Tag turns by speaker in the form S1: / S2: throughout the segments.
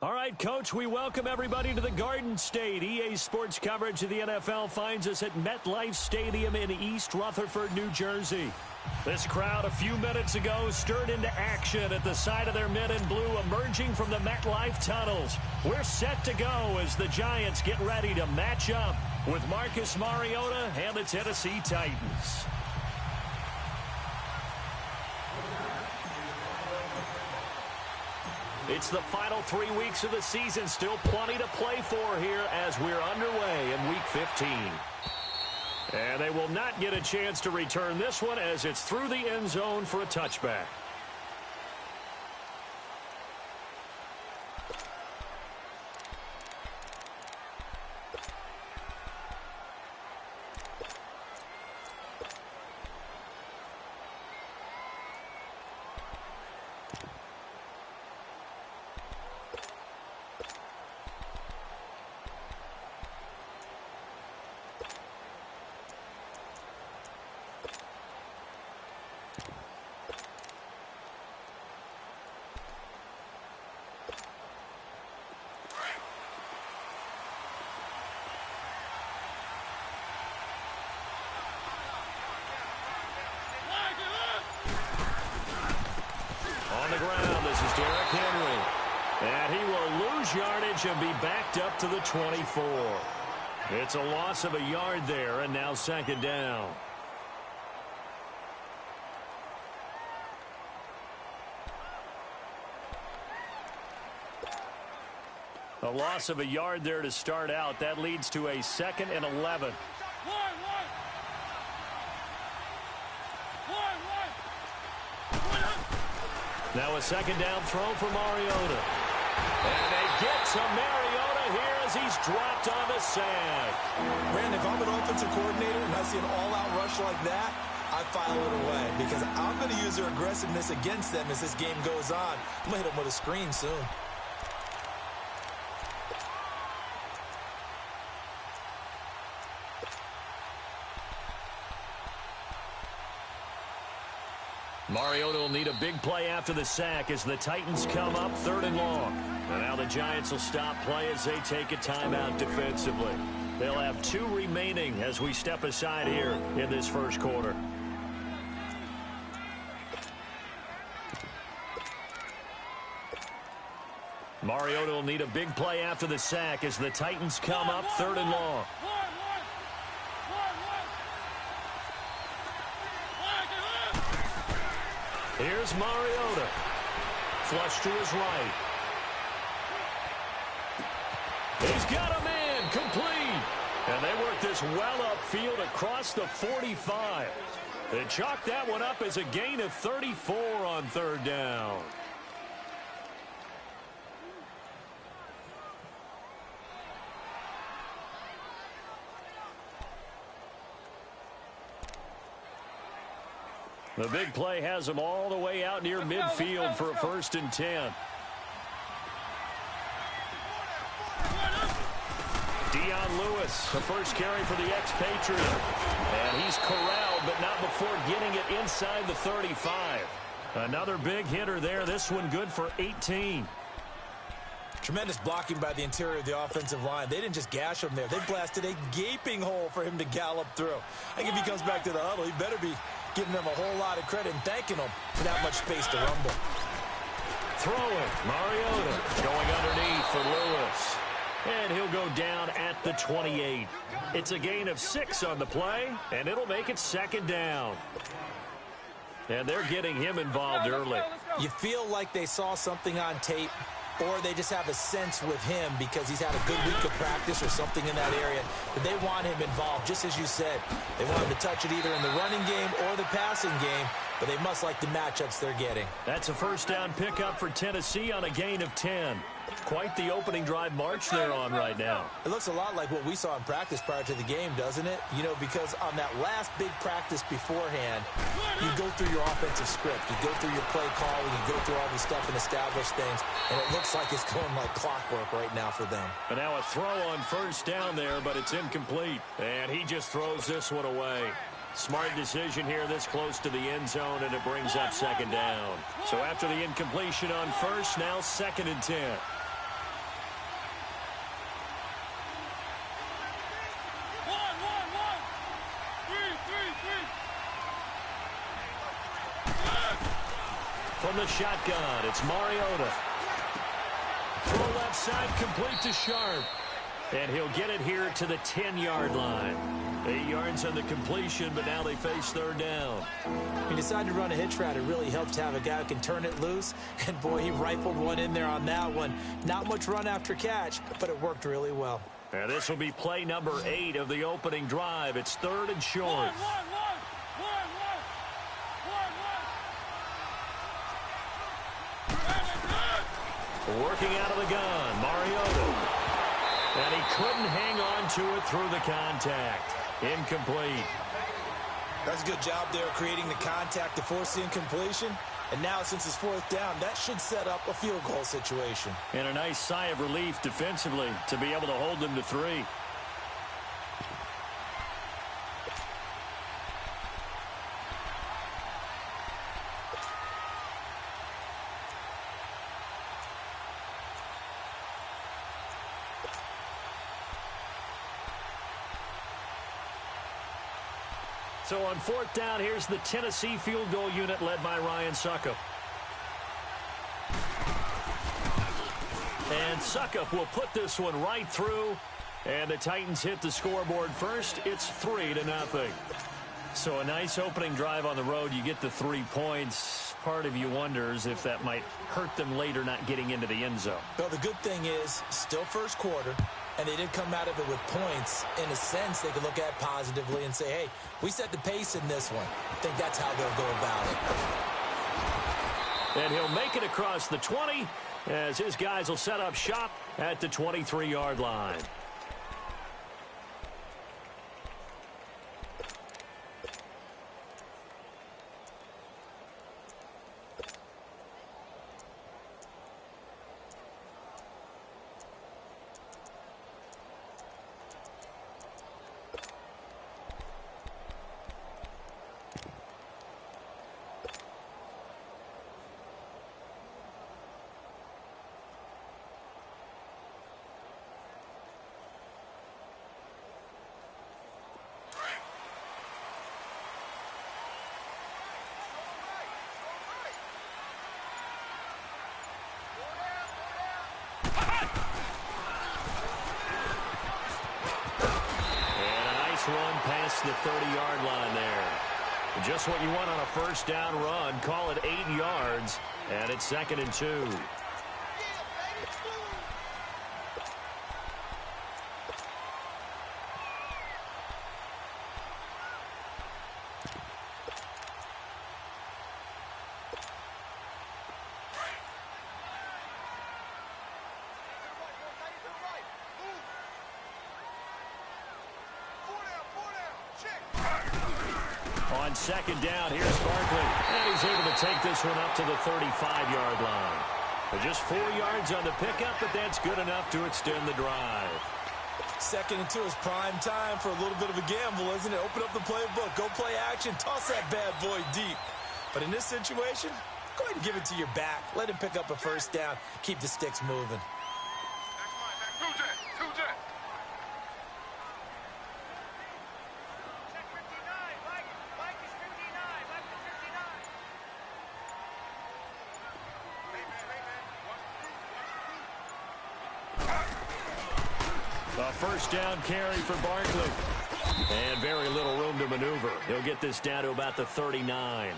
S1: All right, Coach, we welcome everybody to the Garden State. EA Sports coverage of the NFL finds us at MetLife Stadium in East Rutherford, New Jersey. This crowd a few minutes ago stirred into action at the side of their men in blue emerging from the MetLife tunnels. We're set to go as the Giants get ready to match up with Marcus Mariota and the Tennessee Titans. It's the final 3 weeks of the season. Still plenty to play for here as we're underway in Week 15. And they will not get a chance to return this one as it's through the end zone for a touchback. On the ground, this is Derrick Henry. And he will lose yardage and be backed up to the 24. It's a loss of a yard there, and now second down. A loss of a yard there to start out. That leads to a 2nd and 11. Now a second down throw for Mariota. And they get to Mariota here as he's dropped on the sack.
S2: Brandon, if I'm an offensive coordinator and I see an all-out rush like that, I file it away because I'm going to use their aggressiveness against them as this game goes on. I'm going to hit them with a screen soon.
S1: Mariota will need a big play after the sack as the Titans come up 3rd and long. And now the Giants will stop play as they take a timeout defensively. They'll have 2 remaining as we step aside here in this first quarter. Mariota will need a big play after the sack as the Titans come up 3rd and long. Here's Mariota. Flush to his right. He's got a man complete. And they work this well upfield across the 45. They chalk that one up as a gain of 34 on 3rd down. The big play has them all the way out near midfield for a 1st and 10. Dion Lewis, the first carry for the expatriate. And he's corralled, but not before getting it inside the 35. Another big hitter there. This one good for 18.
S2: Tremendous blocking by the interior of the offensive line. They didn't just gash him there. They blasted a gaping hole for him to gallop through. I think if he comes back to the huddle, he better be giving them a whole lot of credit and thanking them for that much space to rumble.
S1: Throwing, Mariota going underneath for Lewis. And he'll go down at the 28. It's a gain of 6 on the play, and it'll make it 2nd down. And they're getting him involved early.
S2: You feel like they saw something on tape, or they just have a sense with him because he's had a good week of practice or something in that area, but they want him involved, just as you said. They want him to touch it either in the running game or the passing game, but they must like the matchups they're getting.
S1: That's a 1st down pickup for Tennessee on a gain of 10. Quite the opening drive march they're on right now.
S2: It looks a lot like what we saw in practice prior to the game, doesn't it? You know, because on that last big practice beforehand, you go through your offensive script. You go through your play calling. You go through all this stuff and establish things. And it looks like it's going like clockwork right now for them.
S1: And now a throw on 1st down there, but it's incomplete. And he just throws this one away. Smart decision here this close to the end zone, and it brings up 2nd down. So after the incompletion on 1st, now 2nd and 10. from the shotgun. It's Mariota. Throw left side, complete to Sharp. And he'll get it here to the 10-yard line. 8 yards on the completion, but now they face third down.
S2: He decided to run a hitch route. It really helped to have a guy who can turn it loose. And, boy, he rifled one in there on that one. Not much run after catch, but it worked really well.
S1: And this will be play number 8 of the opening drive. It's third and short. Working out of the gun, Mariota. And he couldn't hang on to it through the contact. Incomplete.
S2: That's a good job there creating the contact to force the incompletion. And now, since it's fourth down, that should set up a field goal situation.
S1: And a nice sigh of relief defensively to be able to hold them to 3. So on fourth down, here's the Tennessee field goal unit led by Ryan Suckup. And Suckup will put this one right through. And the Titans hit the scoreboard first. It's 3-0. So a nice opening drive on the road. You get the 3 points. Part of you wonders if that might hurt them later not getting into the end zone.
S2: Well, the good thing is, still first quarter. And they did come out of it with points. In a sense, they could look at positively and say, hey, we set the pace in this one. I think that's how they'll go about
S1: it. And he'll make it across the 20 as his guys will set up shop at the 23-yard line. Run past the 30-yard line there. Just what you want on a first down run. Call it 8 yards, and it's 2nd and 2. On 2nd down, here's Barkley. And he's able to take this one up to the 35-yard line. Just 4 yards on the pickup, but that's good enough to extend the drive.
S2: 2nd and 2 is prime time for a little bit of a gamble, isn't it? Open up the playbook, go play action, toss that bad boy deep. But in this situation, go ahead and give it to your back. Let him pick up a first down. Keep the sticks moving.
S1: A first down carry for Barkley. And very little room to maneuver. He'll get this down to about the 39.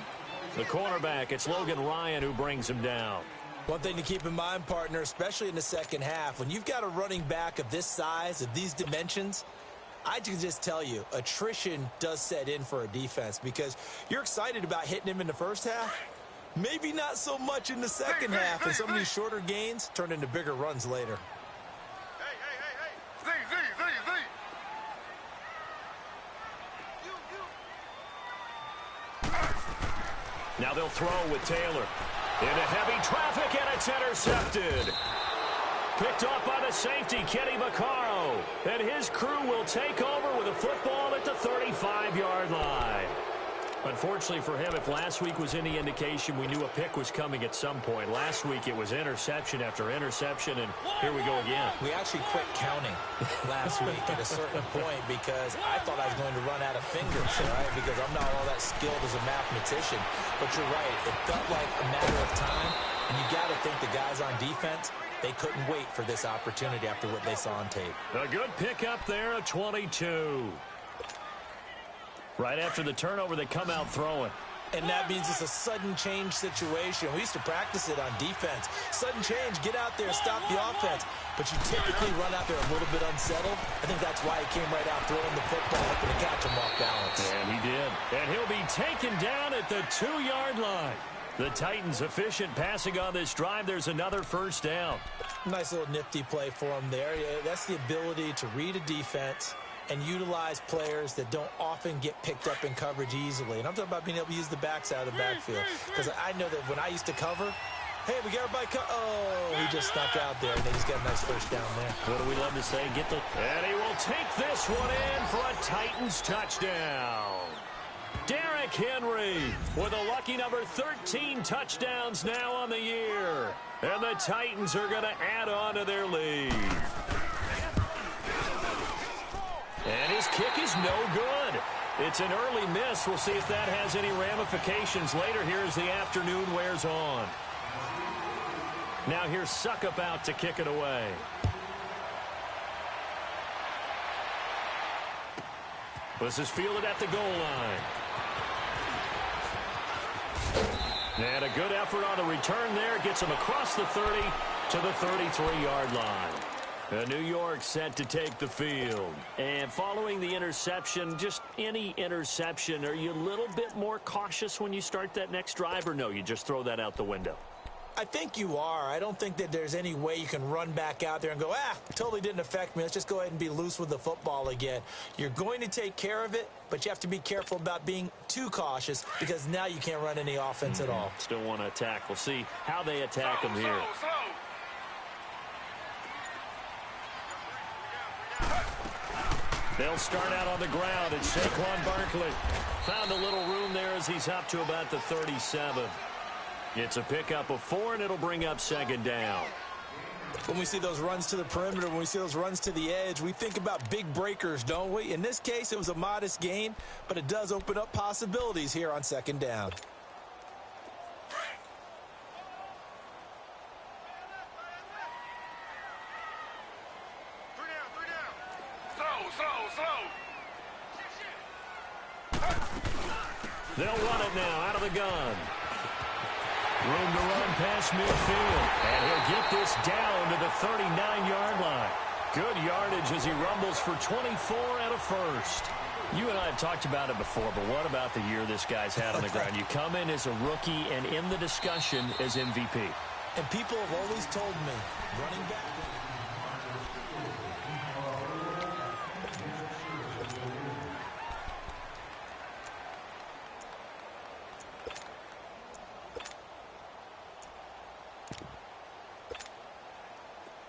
S1: The cornerback, it's Logan Ryan who brings him down.
S2: One thing to keep in mind, partner, especially in the second half, when you've got a running back of this size, of these dimensions, I can just tell you, attrition does set in for a defense because you're excited about hitting him in the first half. Maybe not so much in the second half, and some of these shorter gains turn into bigger runs later.
S1: Now they'll throw with Taylor. Into heavy traffic, and it's intercepted. Picked off by the safety, Kenny Vaccaro. And his crew will take over with a football at the 35-yard line. Unfortunately for him, if last week was any indication, we knew a pick was coming at some point. Last week it was interception after interception, and here we go again.
S2: We actually quit counting last week at a certain point because I thought I was going to run out of fingers, right? Because I'm not all that skilled as a mathematician. But you're right. It felt like a matter of time, and you got to think the guys on defense, they couldn't wait for this opportunity after what they saw on tape.
S1: A good pickup there, a 22. Right after the turnover, they come out throwing.
S2: And that means it's a sudden change situation. We used to practice it on defense. Sudden change, get out there, stop the offense. But you typically run out there a little bit unsettled. I think that's why he came right out throwing the football, hoping to catch him off balance.
S1: And he did. And he'll be taken down at the 2-yard line. The Titans efficient passing on this drive. There's another first down.
S2: Nice little nifty play for him there. That's the ability to read a defense and utilize players that don't often get picked up in coverage easily. And I'm talking about being able to use the backside of the backfield. Because I know that when I used to cover, hey, we got everybody oh, he just snuck out there, and they just got a nice first down there.
S1: What do we love to say? And he will take this one in for a Titans touchdown. Derrick Henry with a lucky number 13 touchdowns now on the year. And the Titans are going to add on to their lead. And his kick is no good. It's an early miss. We'll see if that has any ramifications later here as the afternoon wears on. Now here's Suckup out to kick it away. This is fielded at the goal line. And a good effort on the return there. Gets him across the 30 to the 33-yard line. New York set to take the field. And following the interception, just any interception, are you a little bit more cautious when you start that next drive, or no, you just throw that out the window?
S2: I think you are. I don't think that there's any way you can run back out there and go, totally didn't affect me. Let's just go ahead and be loose with the football again. You're going to take care of it, but you have to be careful about being too cautious because now you can't run any offense at all.
S1: Still want to attack. We'll see how they attack him here. They'll start out on the ground, and Saquon Barkley found a little room there as he's up to about the 37. It's a pickup of 4, and it'll bring up second down.
S2: When we see those runs to the perimeter, when we see those runs to the edge, we think about big breakers, don't we? In this case, it was a modest gain, but it does open up possibilities here on second down.
S1: They'll run it now out of the gun. Room to run past midfield. And he'll get this down to the 39-yard line. Good yardage as he rumbles for 24 and a first. You and I have talked about it before, but what about the year this guy's had on the ground? You come in as a rookie and in the discussion as MVP.
S2: And people have always told me, running back...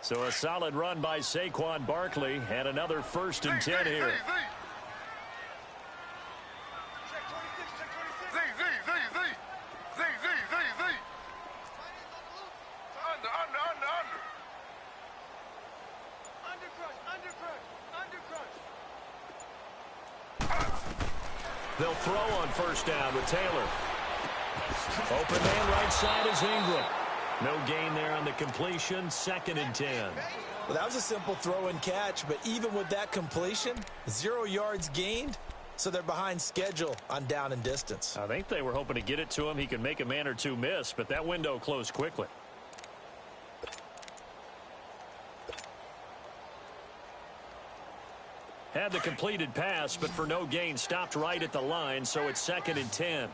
S1: So a solid run by Saquon Barkley and another 1st and 10 here. They'll throw on 1st down with Taylor. Open man right side is Ingram. No gain there on the completion, 2nd and 10.
S2: Well, that was a simple throw and catch, but even with that completion, 0 yards gained, so they're behind schedule on down and distance.
S1: I think they were hoping to get it to him. He could make a man or two miss, but that window closed quickly. Had the completed pass, but for no gain, stopped right at the line, so it's 2nd and 10.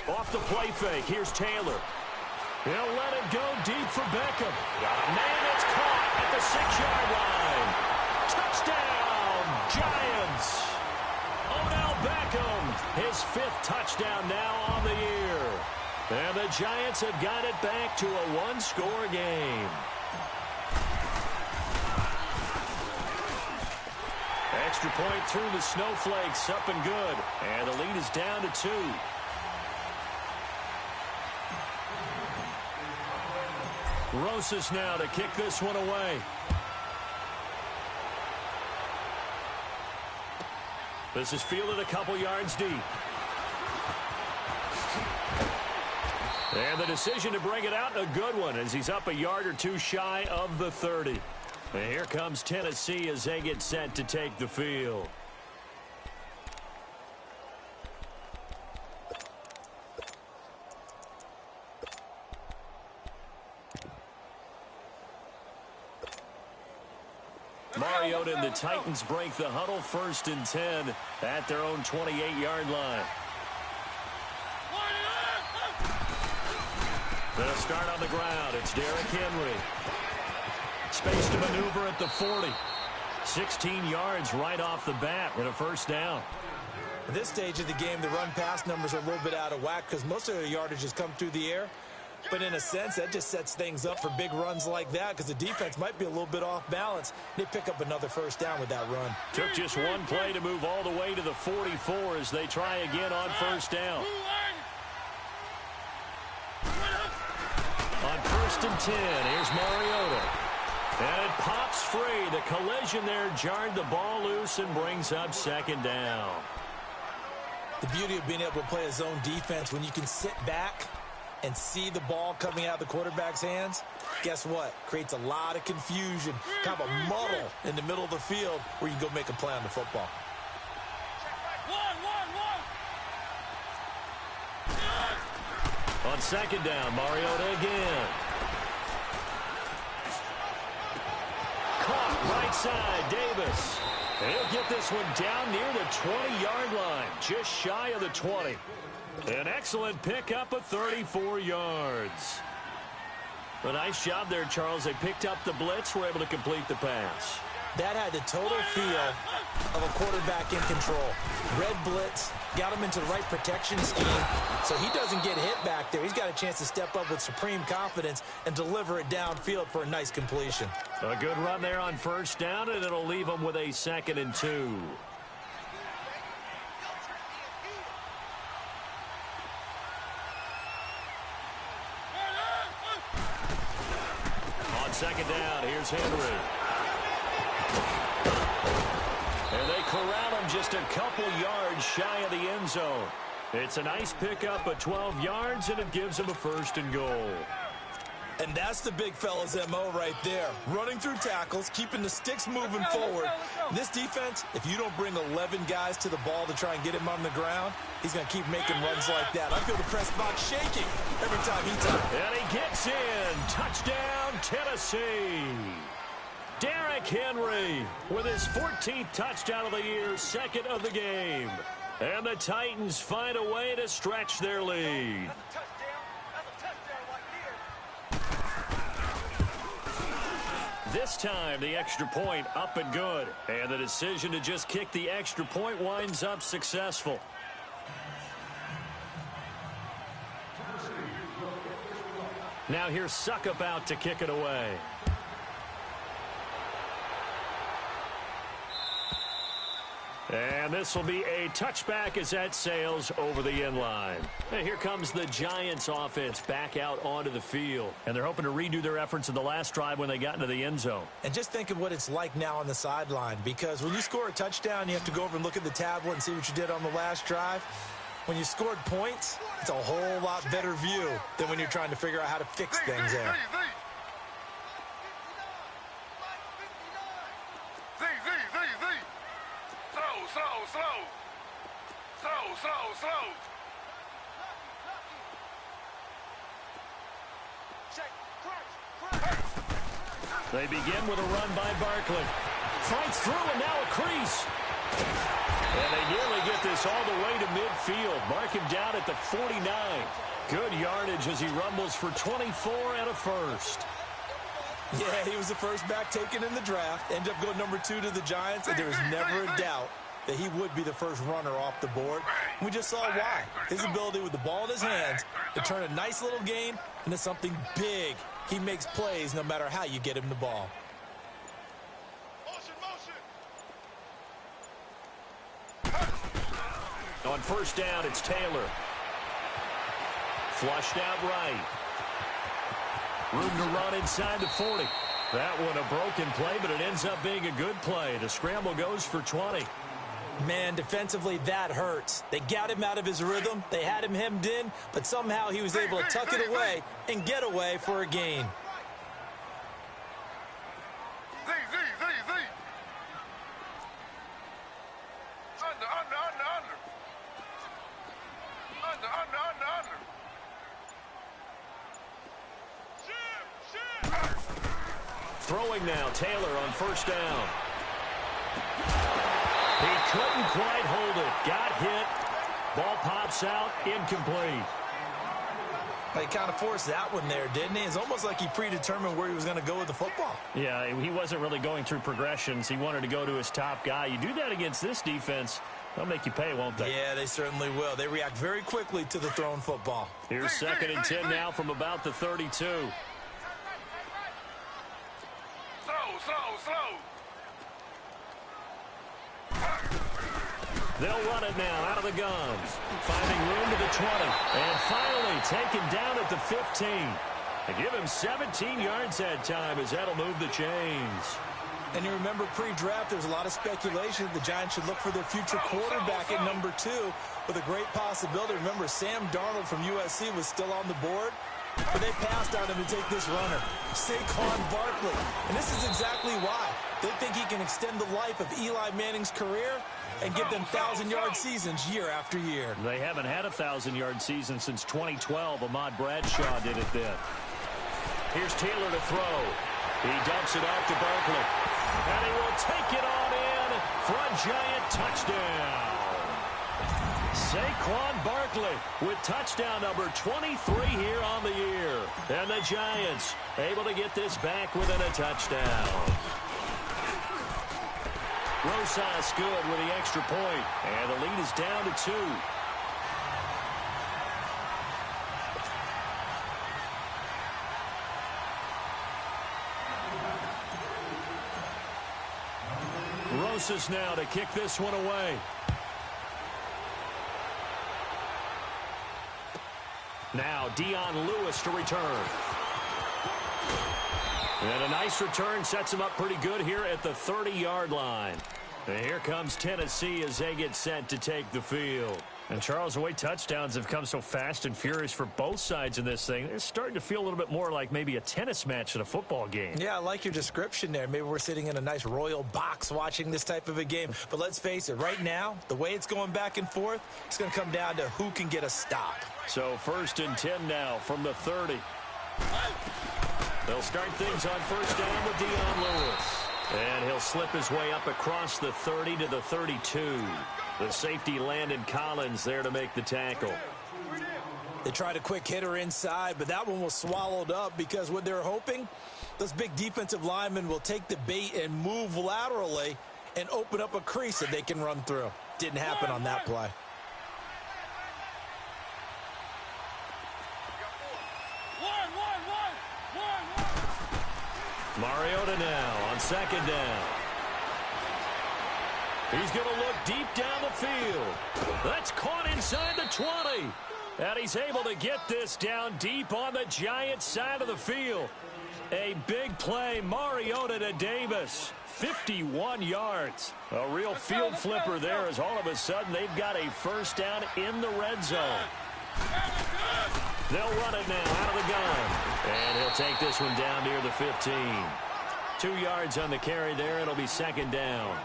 S1: Off the play fake, here's Taylor. He'll let it go deep for Beckham. Got a man that's caught at the 6-yard line. Touchdown, Giants. Odell Beckham His 5th touchdown now on the year. And the Giants have got it back to a one-score game. Extra point through the snowflakes, up and good. And the lead is down to 2. Rosas now to kick this one away. This is fielded a couple yards deep. And the decision to bring it out, a good one, as he's up a yard or 2 shy of the 30. And here comes Tennessee as they get set to take the field. Mariota and the Titans break the huddle, 1st and 10 at their own 28-yard line. They'll start on the ground. It's Derrick Henry. Space to maneuver at the 40. 16 yards right off the bat and a 1st down.
S2: At this stage of the game, the run-pass numbers are a little bit out of whack because most of their yardage has come through the air. But in a sense, that just sets things up for big runs like that because the defense might be a little bit off balance. They pick up another 1st down with that run.
S1: Took just one play to move all the way to the 44 as they try again on 1st down. On 1st and 10, here's Mariota. And it pops free. The collision there jarred the ball loose and brings up 2nd down.
S2: The beauty of being able to play a zone defense when you can sit back and see the ball coming out of the quarterback's hands, guess what? Creates a lot of confusion, kind of a muddle in the middle of the field where you can go make a play on the football.
S1: On 2nd down, Mariota again. Caught right side, Davis. And he'll get this one down near the 20-yard line, just shy of the 20. An excellent pickup of 34 yards. A nice job there, Charles. They picked up the blitz, were able to complete the pass.
S2: That had the total feel of a quarterback in control. Red blitz, got him into the right protection scheme, so he doesn't get hit back there. He's got a chance to step up with supreme confidence and deliver it downfield for a nice completion.
S1: A good run there on 1st down, and it'll leave him with a 2nd and 2. On 2nd down, here's Henry. And they corral him just a couple yards shy of the end zone. It's a nice pickup of 12 yards, and it gives him a 1st and goal.
S2: And that's the big fella's MO right there. Running through tackles, keeping the sticks moving forward. This defense, if you don't bring 11 guys to the ball to try and get him on the ground, he's going to keep making runs like that. I feel the press box shaking every time he touches.
S1: And he gets in. Touchdown, Tennessee. Derrick Henry with his 14th touchdown of the year, 2nd of the game. And the Titans find a way to stretch their lead. This time, the extra point up and good. And the decision to just kick the extra point winds up successful. Now here's Suckup out to kick it away. And this will be a touchback as that sails over the end line. And here comes the Giants offense back out onto the field. And they're hoping to redo their efforts in the last drive when they got into the end zone.
S2: And just think of what it's like now on the sideline, because when you score a touchdown, you have to go over and look at the tablet and see what you did on the last drive. When you scored points, it's a whole lot better view than when you're trying to figure out how to fix things there.
S1: They begin with a run by Barkley. Fights through, and now a crease. And they nearly get this all the way to midfield. Mark him down at the 49. Good yardage as he rumbles for 24 and a 1st.
S2: Yeah, he was the first back taken in the draft. Ended up going number 2 to the Giants, and there was never a doubt that he would be the first runner off the board. We just saw why. His ability with the ball in his hands to turn a nice little gain into something big. He makes plays no matter how you get him the ball.
S1: On first down, it's Taylor. Flushed out right. Room to run inside the 40. That one a broken play, but it ends up being a good play. The scramble goes for 20.
S2: Man, defensively, that hurts. They got him out of his rhythm. They had him hemmed in, but somehow he was able to tuck it away and get away for a gain.
S1: Throwing now, Taylor on first down. He couldn't quite hold it. Got hit. Ball pops out, incomplete.
S2: He kind of forced that one there, didn't he? It's almost like he predetermined where he was going to go with the football.
S1: Yeah, he wasn't really going through progressions. He wanted to go to his top guy. You do that against this defense, they'll make you pay, won't they?
S2: Yeah, they certainly will. They react very quickly to the thrown football.
S1: Here's second and 10 now from about the 32.
S3: Slow.
S1: They'll run it now out of the guns. Finding room to the 20. And finally taken down at the 15. They give him 17 yards that time as that'll move the chains.
S2: And you remember pre-draft, there's a lot of speculation that the Giants should look for their future quarterback at number 2 with a great possibility. Remember, Sam Darnold from USC was still on the board, but they passed on him to take this runner, Saquon Barkley. And this is exactly why. They think he can extend the life of Eli Manning's career and give them 1,000-yard seasons year after year.
S1: They haven't had a 1,000-yard season since 2012. Ahmad Bradshaw did it then. Here's Taylor to throw. He dumps it off to Barkley. And he will take it on in for a Giant touchdown. Saquon Barkley with touchdown number 23 here on the year. And the Giants able to get this back within a touchdown. Rosas good with the extra point. And the lead is down to 2. Rosas now to kick this one away. Now Dion Lewis to return. And a nice return sets him up pretty good here at the 30-yard line. And here comes Tennessee as they get set to take the field. And Charles, the way touchdowns have come so fast and furious for both sides in this thing, it's starting to feel a little bit more like maybe a tennis match than a football game.
S2: Yeah, I like your description there. Maybe we're sitting in a nice royal box watching this type of a game. But let's face it, right now, the way it's going back and forth, it's going to come down to who can get a stop.
S1: So first and 10 now from the 30. They'll start things on first down with Dion Lewis. And he'll slip his way up across the 30 to the 32. The safety Landon Collins there to make the tackle.
S2: They tried a quick hitter inside, but that one was swallowed up because what they're hoping, those big defensive linemen will take the bait and move laterally and open up a crease that they can run through. Didn't happen on that play.
S1: Mariota now on second down. He's going to look deep down the field. That's caught inside the 20. And he's able to get this down deep on the Giants side of the field. A big play, Mariota to Davis. 51 yards. A real field flipper there as all of a sudden they've got a first down in the red zone. They'll run it now out of the gun. And he'll take this one down near the 15. 2 yards on the carry there. It'll be second down.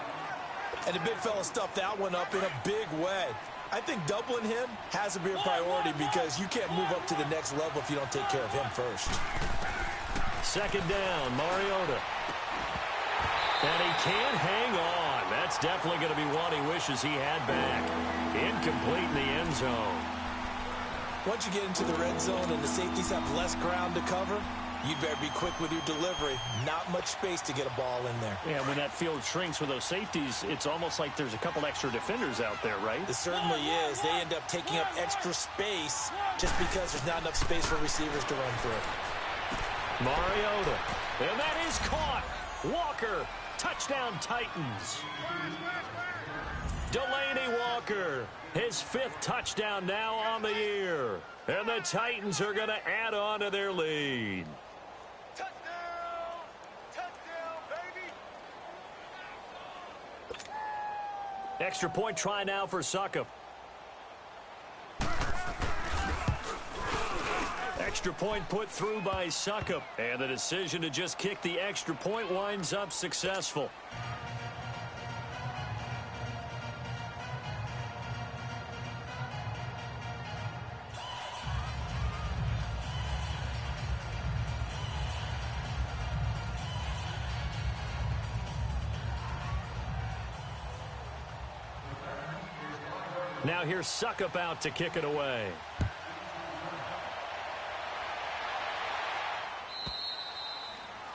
S2: And the big fella stuffed that one up in a big way. I think doubling him has to be a priority because you can't move up to the next level if you don't take care of him first.
S1: Second down, Mariota. And he can't hang on. That's definitely going to be one he wishes he had back. Incomplete in the end zone.
S2: Once you get into the red zone and the safeties have less ground to cover, you'd better be quick with your delivery. Not much space to get a ball in there.
S1: Yeah, when that field shrinks with those safeties, it's almost like there's a couple extra defenders out there, right?
S2: It certainly is. They end up taking up extra space just because there's not enough space for receivers to run through.
S1: Mariota. And that is caught. Walker. Touchdown, Titans. Delaney Walker. His 5th touchdown now on the year. And the Titans are going to add on to their lead.
S3: Touchdown! Touchdown, baby!
S1: Extra point try now for Succop. Extra point put through by Succop. And the decision to just kick the extra point winds up successful. Now here's Succop out to kick it away.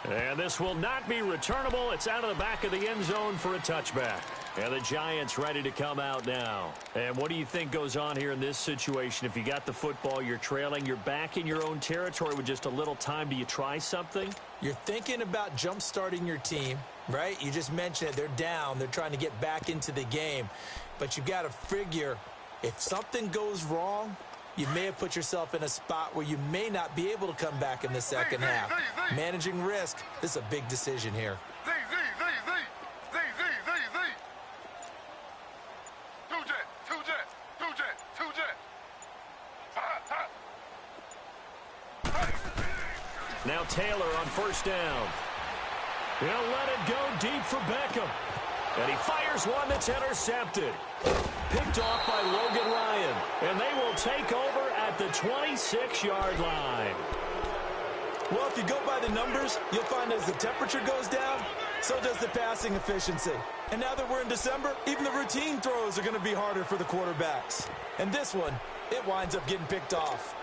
S1: And this will not be returnable. It's out of the back of the end zone for a touchback. And the Giants ready to come out now. And what do you think goes on here in this situation? If you got the football, you're trailing, you're back in your own territory with just a little time. Do you try something?
S2: You're thinking about jump-starting your team, right? You just mentioned it. They're down. They're trying to get back into the game. But you've got to figure if something goes wrong, you may have put yourself in a spot where you may not be able to come back in the second half. Managing risk, this is a big decision here.
S1: Now Taylor on first down. He'll let it go deep for Beckham. And he fires one that's intercepted. Picked off by Logan Ryan. And they will take over at the 26-yard line.
S2: Well, if you go by the numbers, you'll find as the temperature goes down, so does the passing efficiency. And now that we're in December, even the routine throws are going to be harder for the quarterbacks. And this one, it winds up getting picked off.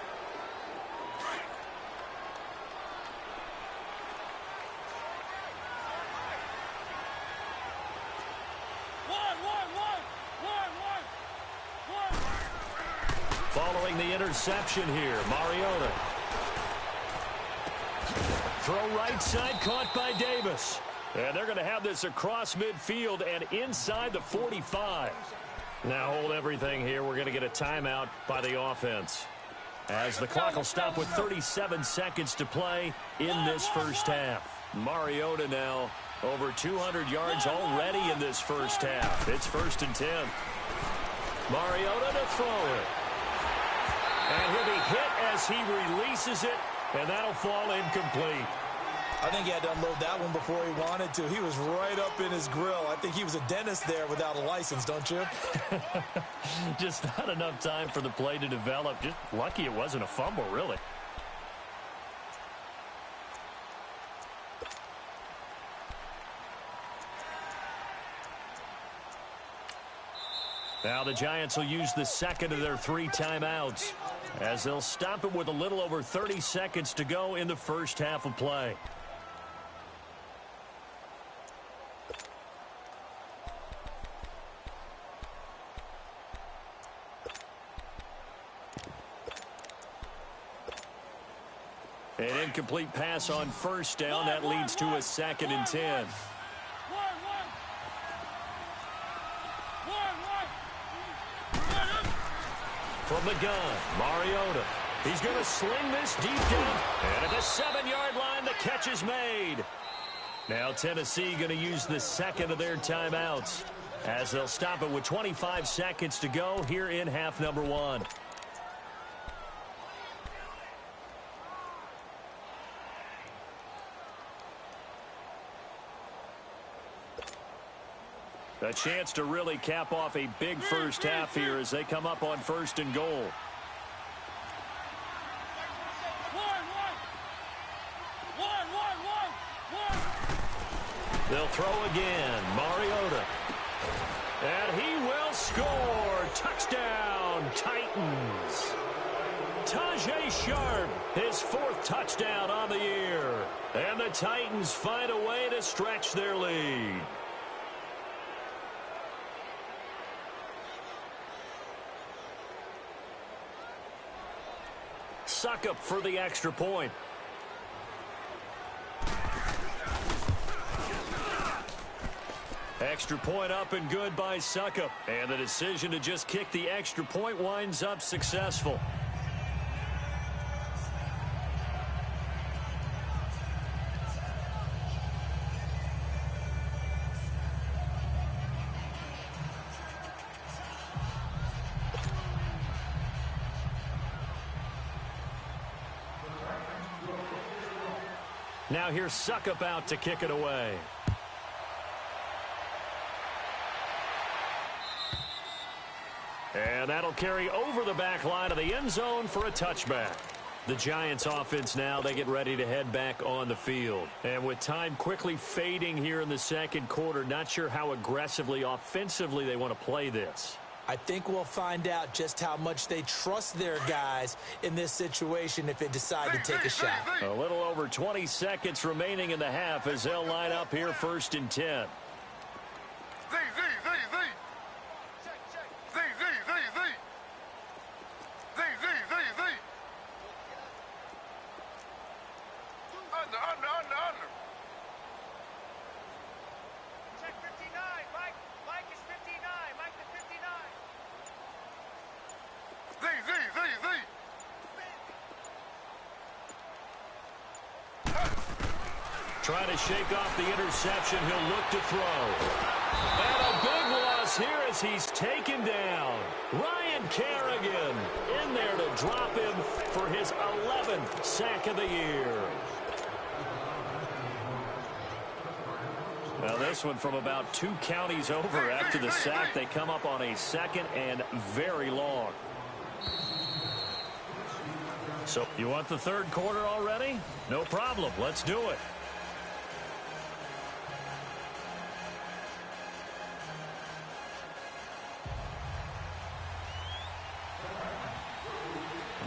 S1: Following the interception here, Mariota. Throw right side, caught by Davis. And they're going to have this across midfield and inside the 45. Now hold everything here. We're going to get a timeout by the offense, as the clock will stop with 37 seconds to play in this first half. Mariota now over 200 yards already in this first half. It's 1st and 10. Mariota to throw it. And he'll be hit as he releases it, and that'll fall incomplete.
S2: I think he had to unload that one before he wanted to. He was right up in his grill. I think he was a dentist there without a license, don't you?
S1: Just not enough time for the play to develop. Just lucky it wasn't a fumble, really. Now the Giants will use the second of their 3 timeouts, as they'll stop it with a little over 30 seconds to go in the first half of play. An incomplete pass on first down. That leads to a 2nd and 10. From the gun, Mariota. He's going to sling this deep down. And at the 7-yard line, the catch is made. Now Tennessee going to use the second of their timeouts, as they'll stop it with 25 seconds to go here in half number 1. A chance to really cap off a big first half here as they come up on 1st and goal. They'll throw again. Mariota. And he will score. Touchdown, Titans. Tajay Sharp, his 4th touchdown on the year. And the Titans find a way to stretch their lead. Suckup for the extra point. Extra point up and good by Suckup. And the decision to just kick the extra point winds up successful. Now here's Suckup out to kick it away. And that'll carry over the back line of the end zone for a touchback. The Giants offense now, they get ready to head back on the field. And with time quickly fading here in the second quarter, not sure how aggressively, offensively they want to play this.
S2: I think we'll find out just how much they trust their guys in this situation if they decide to take a shot.
S1: A little over 20 seconds remaining in the half as they'll line up here 1st and 10. Trying to shake off the interception. He'll look to throw. And a big loss here as he's taken down. Ryan Kerrigan in there to drop him for his 11th sack of the year. Now this one from about 2 counties over after the sack. They come up on a 2nd and very long. So you want the 3rd quarter already? No problem. Let's do it.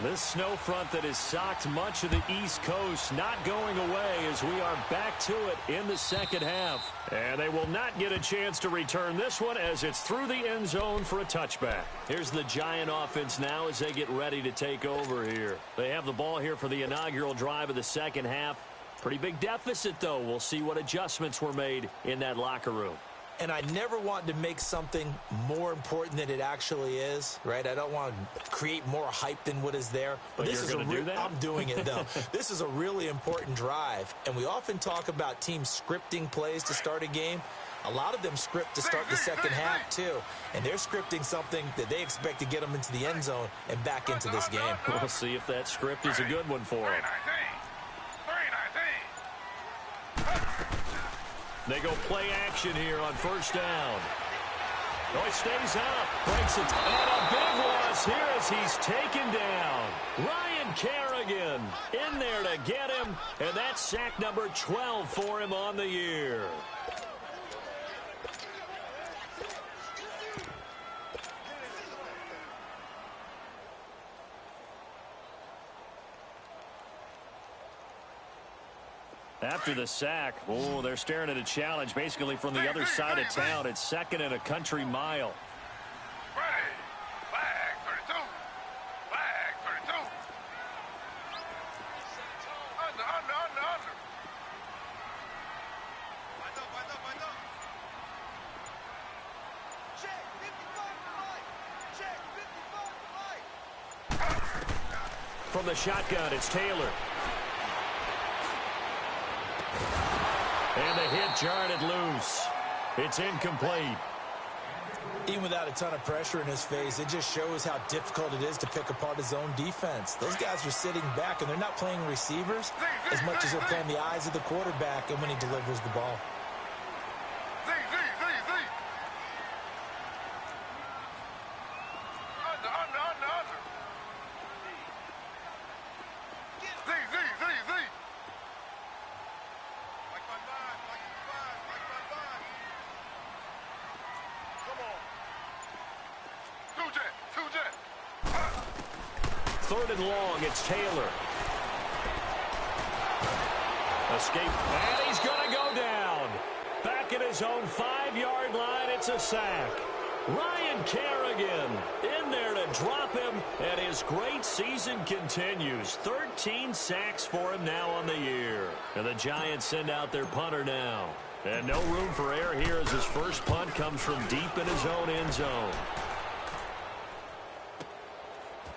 S1: This snow front that has socked much of the East Coast not going away as we are back to it in the second half. And they will not get a chance to return this one as it's through the end zone for a touchback. Here's the Giant offense now as they get ready to take over here. They have the ball here for the inaugural drive of the second half. Pretty big deficit, though. We'll see what adjustments were made in that locker room.
S2: And I never want to make something more important than it actually is, right? I don't want to create more hype than what is there.
S1: But this
S2: you're
S1: going to do that?
S2: I'm doing it, though. This is a really important drive. And we often talk about teams scripting plays to start a game. A lot of them script to start the second half, too. And they're scripting something that they expect to get them into the end zone and back into this game.
S1: We'll see if that script is a good one for them. They go play action here on 1st down. Oh, it stays up. Breaks it. And a big loss here as he's taken down. Ryan Kerrigan in there to get him. And that's sack number 12 for him on the year. After the sack, oh, they're staring at a challenge basically from the other side of town. It's 2nd and a country mile.
S3: Flag 32. Flag 32. Under. Check 55 to light. Check 55 to light.
S1: From the shotgun, it's Taylor. And the hit jarred it loose. It's incomplete.
S2: Even without a ton of pressure in his face, it just shows how difficult it is to pick apart his own defense. Those guys are sitting back, and they're not playing receivers as much as they're playing the eyes of the quarterback and when he delivers the ball.
S1: third and long. It's Taylor. Escape, and he's going to go down. Back at his own 5-yard line, it's a sack. Ryan Kerrigan in there to drop him, and his great season continues. 13 sacks for him now on the year. And the Giants send out their punter now. And no room for error here as his first punt comes from deep in his own end zone.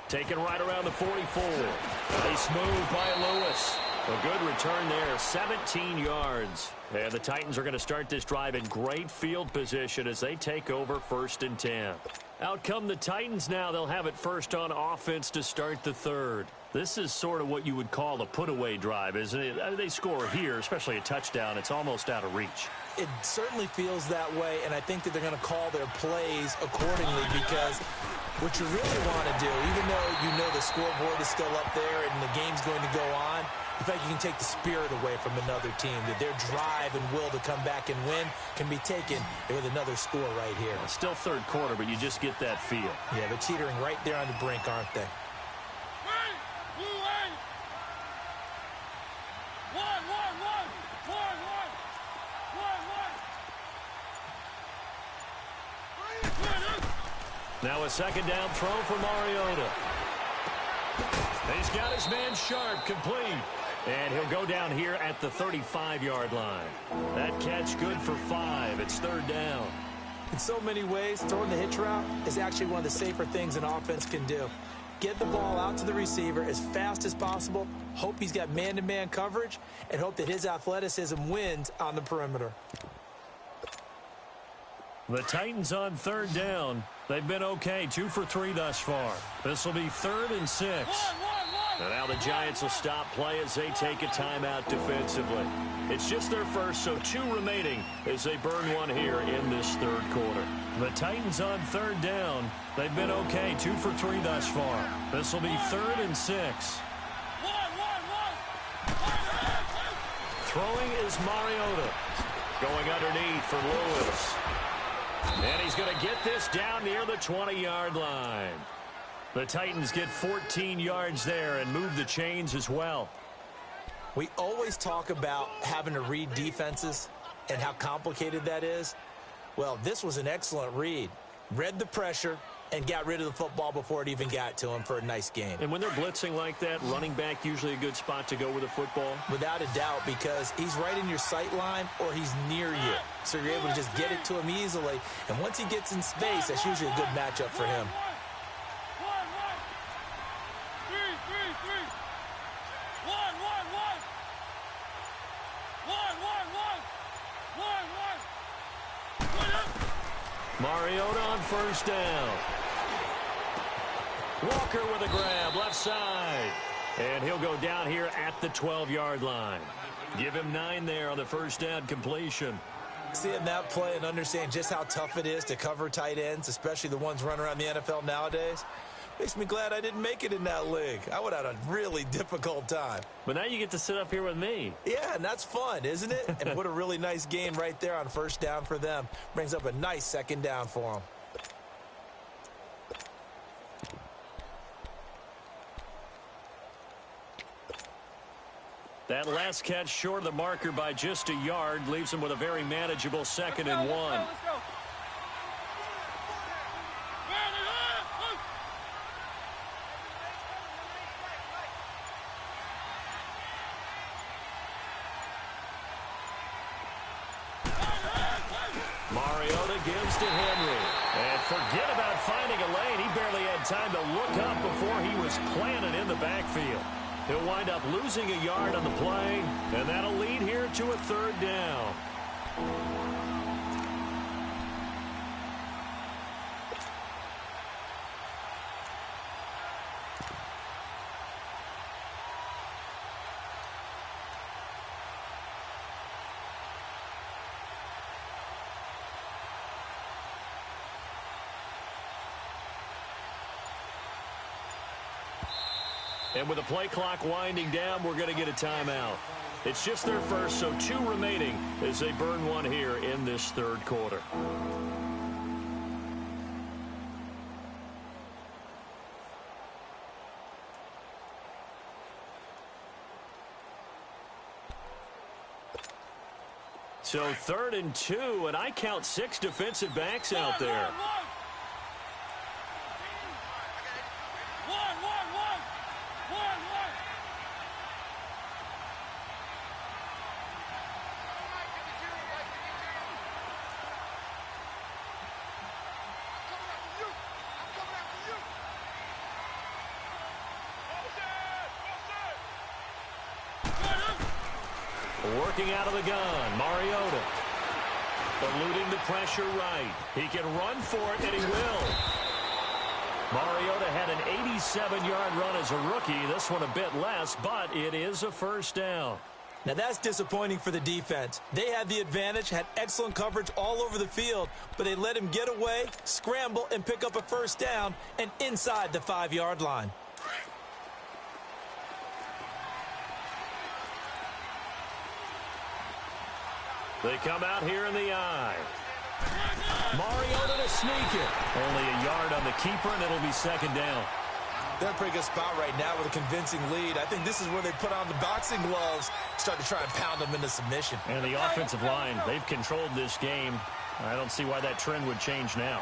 S1: Taken right around the 44. A smooth by Lewis. A good return there, 17 yards. And the Titans are going to start this drive in great field position as they take over 1st and 10. Out come the Titans now. They'll have it first on offense to start the third. This is sort of what you would call a put-away drive, isn't it? I mean, they score here, especially a touchdown. It's almost out of reach.
S2: It certainly feels that way, and I think that they're going to call their plays accordingly because what you really want to do, even though you know the scoreboard is still up there and the game's going to go on, in fact, you can take the spirit away from another team, that their drive and will to come back and win can be taken with another score right here.
S1: Well, still third quarter, but you just get that feel.
S2: Yeah, they're teetering right there on the brink, aren't they?
S1: Now a second down throw for Mariota. He's got his man Sharp complete. And he'll go down here at the 35-yard line. That catch good for 5. It's third down.
S2: In so many ways, throwing the hitch route is actually one of the safer things an offense can do. Get the ball out to the receiver as fast as possible, hope he's got man-to-man coverage, and hope that his athleticism wins on the perimeter.
S1: The Titans on third down. They've been okay, 2 for 3 thus far. This will be 3rd and 6. And now the Giants will stop play as they take a timeout defensively. It's just their first, so 2 remaining as they burn one here in this third quarter. The Titans on third down. They've been okay, 2 for 3 thus far. This will be 3rd and 6. Throwing is Mariota. Going underneath for Lewis. And he's going to get this down near the 20-yard line. The Titans get 14 yards there and move the chains as well.
S2: We always talk about having to read defenses and how complicated that is. Well, this was an excellent read. Read the pressure and got rid of the football before it even got to him for a nice game.
S1: And when they're blitzing like that, running back usually a good spot to go with the football?
S2: Without a doubt, because he's right in your sight line or he's near you. So you're able to just get it to him easily. And once he gets in space, that's usually a good matchup for him.
S1: Mariota on first down. Walker with a grab, left side. And he'll go down here at the 12-yard line. Give him 9 there on the first down completion.
S2: Seeing that play and understand just how tough it is to cover tight ends, especially the ones running around the NFL nowadays, makes me glad I didn't make it in that league. I would have had a really difficult time.
S1: But now you get to sit up here with me.
S2: Yeah, and that's fun, isn't it? And what a really nice game right there on first down for them. Brings up a nice second down for them.
S1: That last catch short of the marker by just a yard leaves him with a very manageable 2nd and 1.
S3: Let's go.
S1: Mariota gives to Henry. And forget about finding a lane. He barely had time to look up before he was planted in the backfield. He'll wind up losing a yard on the play, and that'll lead here to a 3rd down. And with the play clock winding down, we're going to get a timeout. It's just their first, so 2 remaining as they burn one here in this third quarter. So 3rd and 2, and I count 6 defensive backs out there. Working out of the gun, Mariota. Eluding the pressure right. He can run for it, and he will. Mariota had an 87-yard run as a rookie. This one a bit less, but it is a first down.
S2: Now that's disappointing for the defense. They had the advantage, had excellent coverage all over the field, but they let him get away, scramble, and pick up a first down, and inside the 5-yard line.
S1: They come out here in the eye. Mariota to sneak it. Only a yard on the keeper, and it'll be 2nd down.
S2: They're in a pretty good spot right now with a convincing lead. I think this is where they put on the boxing gloves, start to try and pound them into submission.
S1: And the offensive line, they've controlled this game. I don't see why that trend would change now.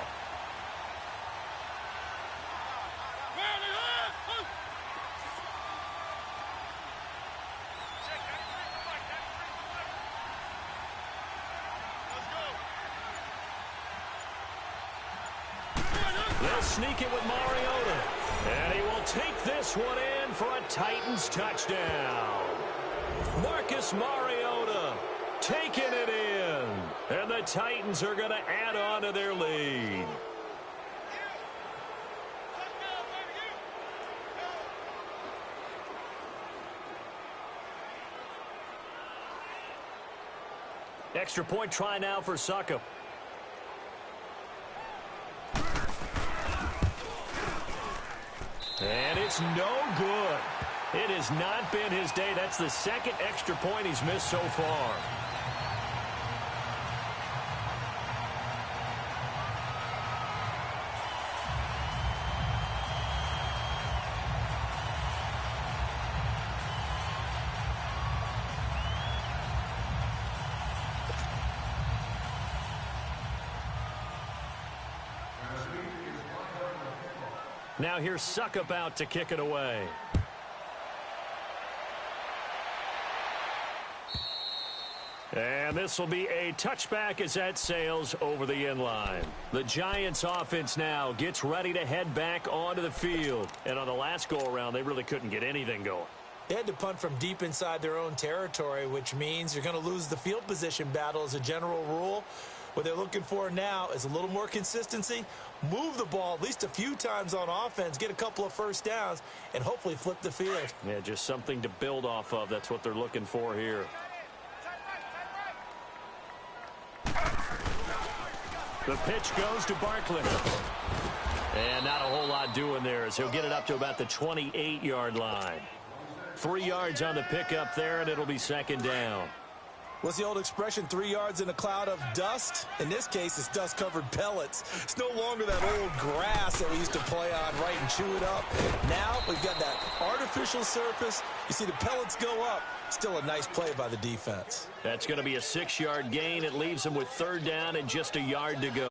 S1: They'll sneak it with Mariota. And he will take this one in for a Titans touchdown. Marcus Mariota taking it in. And the Titans are going to add on to their lead. Extra point try now for Suckup. And it's no good. It has not been his day. That's the 2nd extra point he's missed so far. Now here's Suckup out to kick it away. And this will be a touchback as that sails over the inline. The Giants offense now gets ready to head back onto the field. And on the last go-around, they really couldn't get anything going.
S2: They had to punt from deep inside their own territory, which means you're going to lose the field position battle as a general rule. What they're looking for now is a little more consistency, move the ball at least a few times on offense, get a couple of first downs, and hopefully flip the field.
S1: Yeah, just something to build off of. That's what they're looking for here. The pitch goes to Barkley. And not a whole lot doing there as he'll get it up to about the 28-yard line. 3 yards on the pickup there, and it'll be 2nd down.
S2: What's the old expression, 3 yards in a cloud of dust? In this case, it's dust-covered pellets. It's no longer that old grass that we used to play on, right, and chew it up. Now we've got that artificial surface. You see the pellets go up. Still a nice play by the defense.
S1: That's going to be a 6-yard gain. It leaves them with 3rd down and just a yard to go.